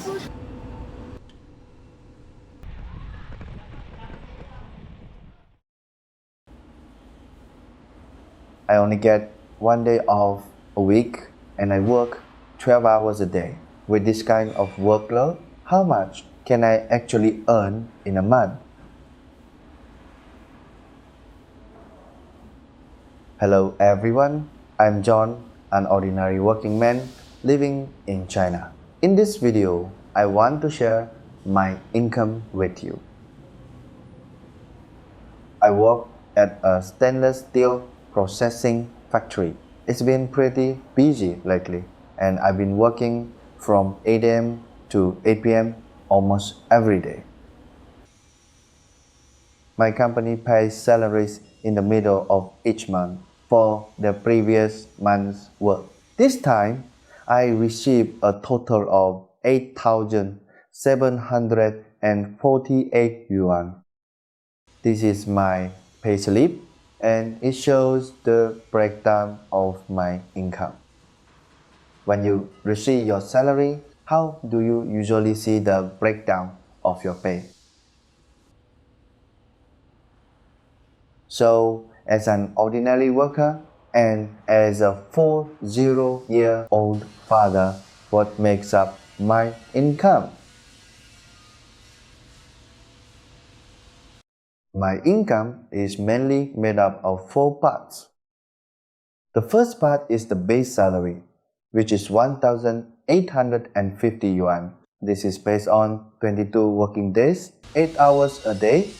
I only get 1 day off a week and I work 12 hours a day. With this kind of workload, how much can I actually earn in a month? Hello everyone, I'm John, an ordinary working man living in China. In this video, I want to share my income with you. I work at a stainless steel processing factory. It's been pretty busy lately, and I've been working from 8 a.m. to 8 p.m. almost every day. My company pays salaries in the middle of each month for the previous month's work. This time, I received a total of 8,748 yuan. This is my payslip and it shows the breakdown of my income. When you receive your salary, how do you usually see the breakdown of your pay? So, as an ordinary worker and as a 40-year-old father, what makes up my income? My income is mainly made up of 4 parts. The first part is the base salary, which is 1,850 yuan. This is based on 22 working days, 8 hours a day,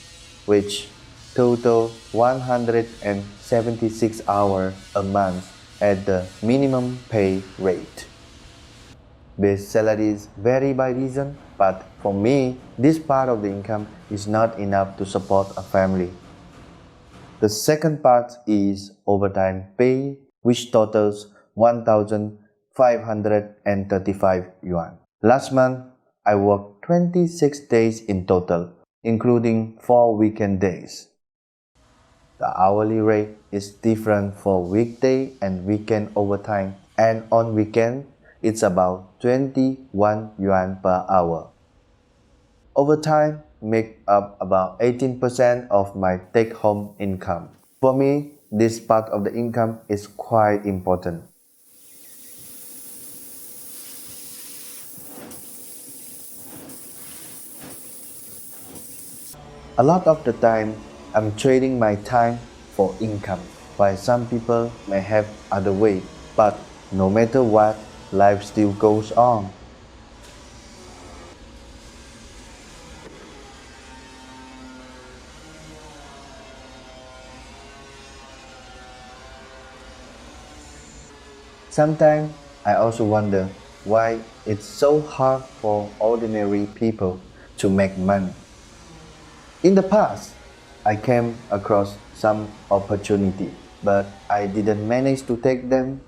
which total 176 hours a month at the minimum pay rate. Base salaries vary by region, but for me, this part of the income is not enough to support a family. The second part is overtime pay, which totals 1,535 yuan. Last month, I worked 26 days in total, including 4 weekend days. The hourly rate is different for weekday and weekend overtime, and on weekend, it's about 21 yuan per hour. Overtime make up about 18% of my take-home income. For me, this part of the income is quite important. A lot of the time, I'm trading my time for income, while some people may have other way, but no matter what, life still goes on. Sometimes I also wonder why it's so hard for ordinary people to make money. In the past, I came across some opportunity, but I didn't manage to take them.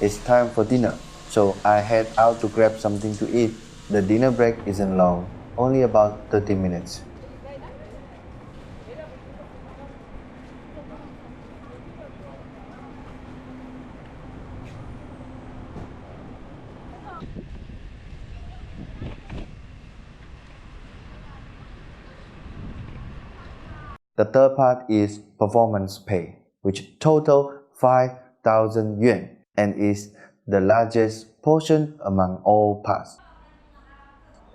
It's time for dinner, so I head out to grab something to eat. The dinner break isn't long, only about 30 minutes. The third part is performance pay, which total 5,000 yuan and is the largest portion among all parts.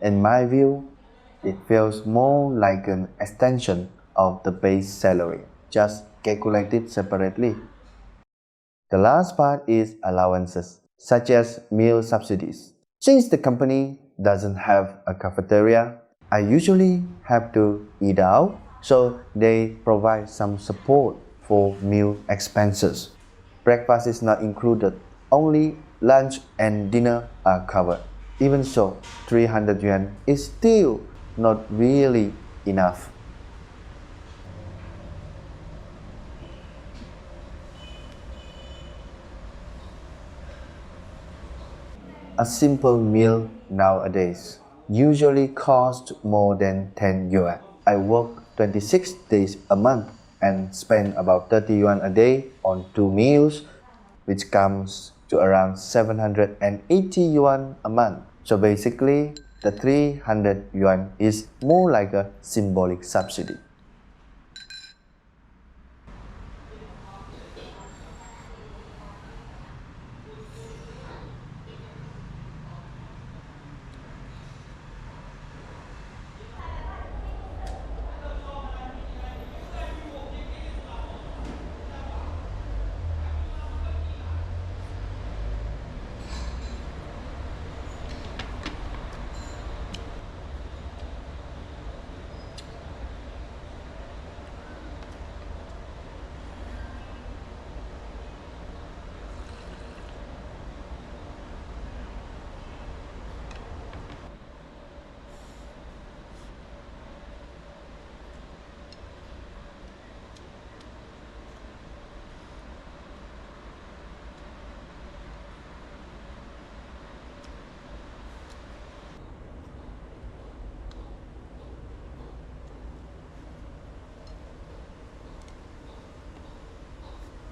In my view, it feels more like an extension of the base salary, just calculated separately. The last part is allowances, such as meal subsidies. Since the company doesn't have a cafeteria, I usually have to eat out, so they provide some support for meal expenses. Breakfast is not included, only lunch and dinner are covered. Even so, 300 yuan is still not really enough. A simple meal nowadays usually costs more than 10 yuan. I work 26 days a month and spend about 30 yuan a day on 2 meals, which comes to around 780 yuan a month. So basically, the 300 yuan is more like a symbolic subsidy.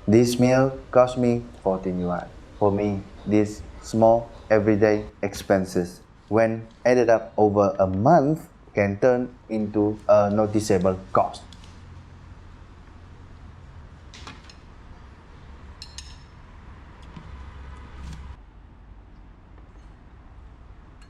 This meal cost me 14 yuan. For me, these small everyday expenses, when added up over a month, can turn into a noticeable cost.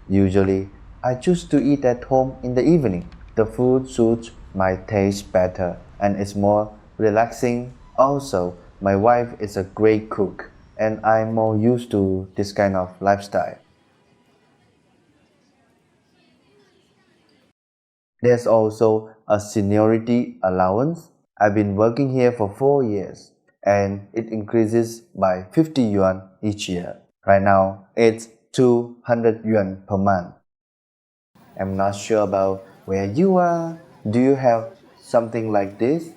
Usually, I choose to eat at home in the evening. The food suits my taste better and is more relaxing. Also, my wife is a great cook and I'm more used to this kind of lifestyle. There's also a seniority allowance. I've been working here for 4 years and it increases by 50 yuan each year. Right now, it's 200 yuan per month. I'm not sure about where you are. Do you have something like this?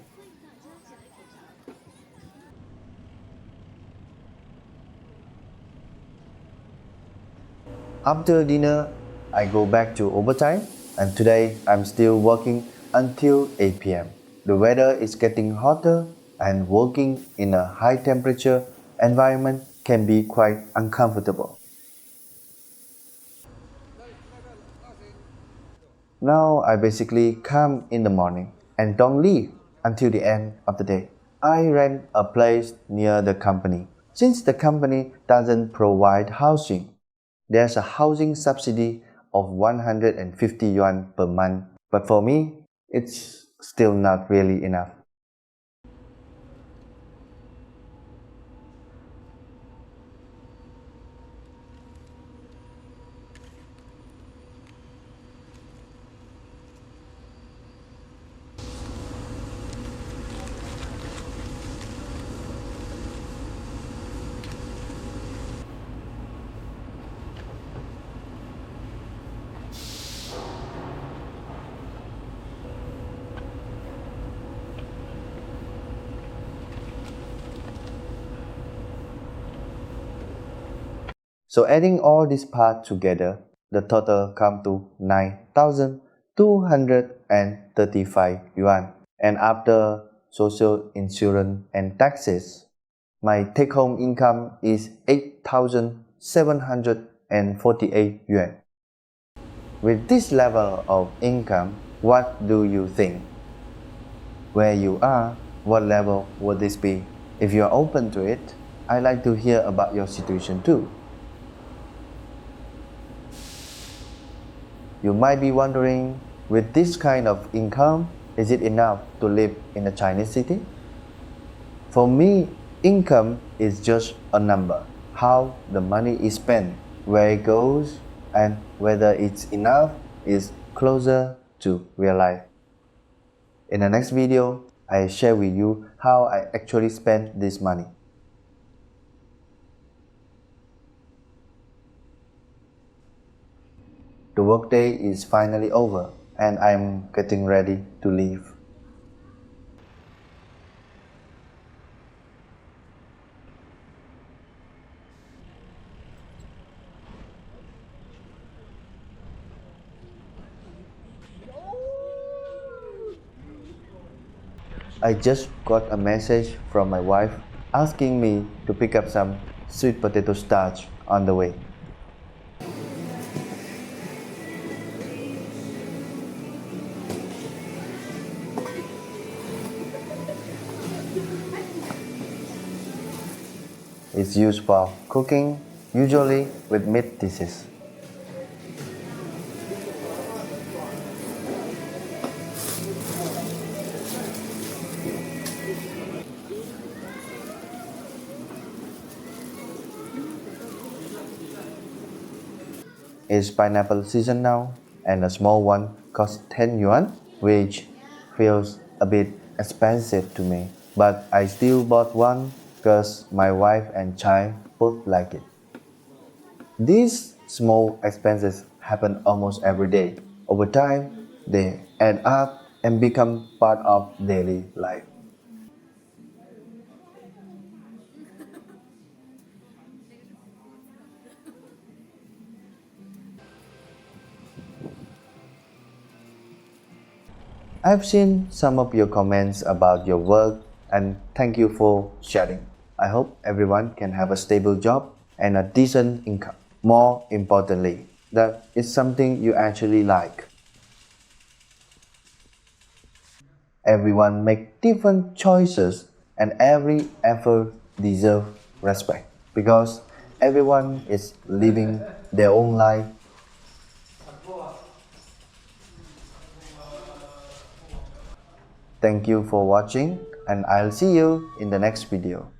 After dinner, I go back to overtime, and today I'm still working until 8 pm. The weather is getting hotter, and working in a high temperature environment can be quite uncomfortable. Now I basically come in the morning and don't leave until the end of the day. I rent a place near the company. Since the company doesn't provide housing, there's a housing subsidy of 150 yuan per month. But for me, it's still not really enough. So adding all these parts together, the total come to 9,235 yuan. And after social insurance and taxes, my take-home income is 8,748 yuan. With this level of income, what do you think? Where you are, what level would this be? If you are open to it, I'd like to hear about your situation too. You might be wondering, with this kind of income, is it enough to live in a Chinese city? For me, income is just a number. How the money is spent, where it goes, and whether it's enough is closer to real life. In the next video, I share with you how I actually spend this money. The workday is finally over and I'm getting ready to leave. I just got a message from my wife asking me to pick up some sweet potato starch on the way. It's used for cooking, usually with meat dishes. It's pineapple season now, and a small one costs 10 yuan, which feels a bit expensive to me. But I still bought one because my wife and child both like it. These small expenses happen almost every day. Over time, they add up and become part of daily life. I've seen some of your comments about your work and thank you for sharing. I hope everyone can have a stable job and a decent income. More importantly, that it's something you actually like. Everyone make different choices and every effort deserves respect because everyone is living their own life. Thank you for watching and I'll see you in the next video.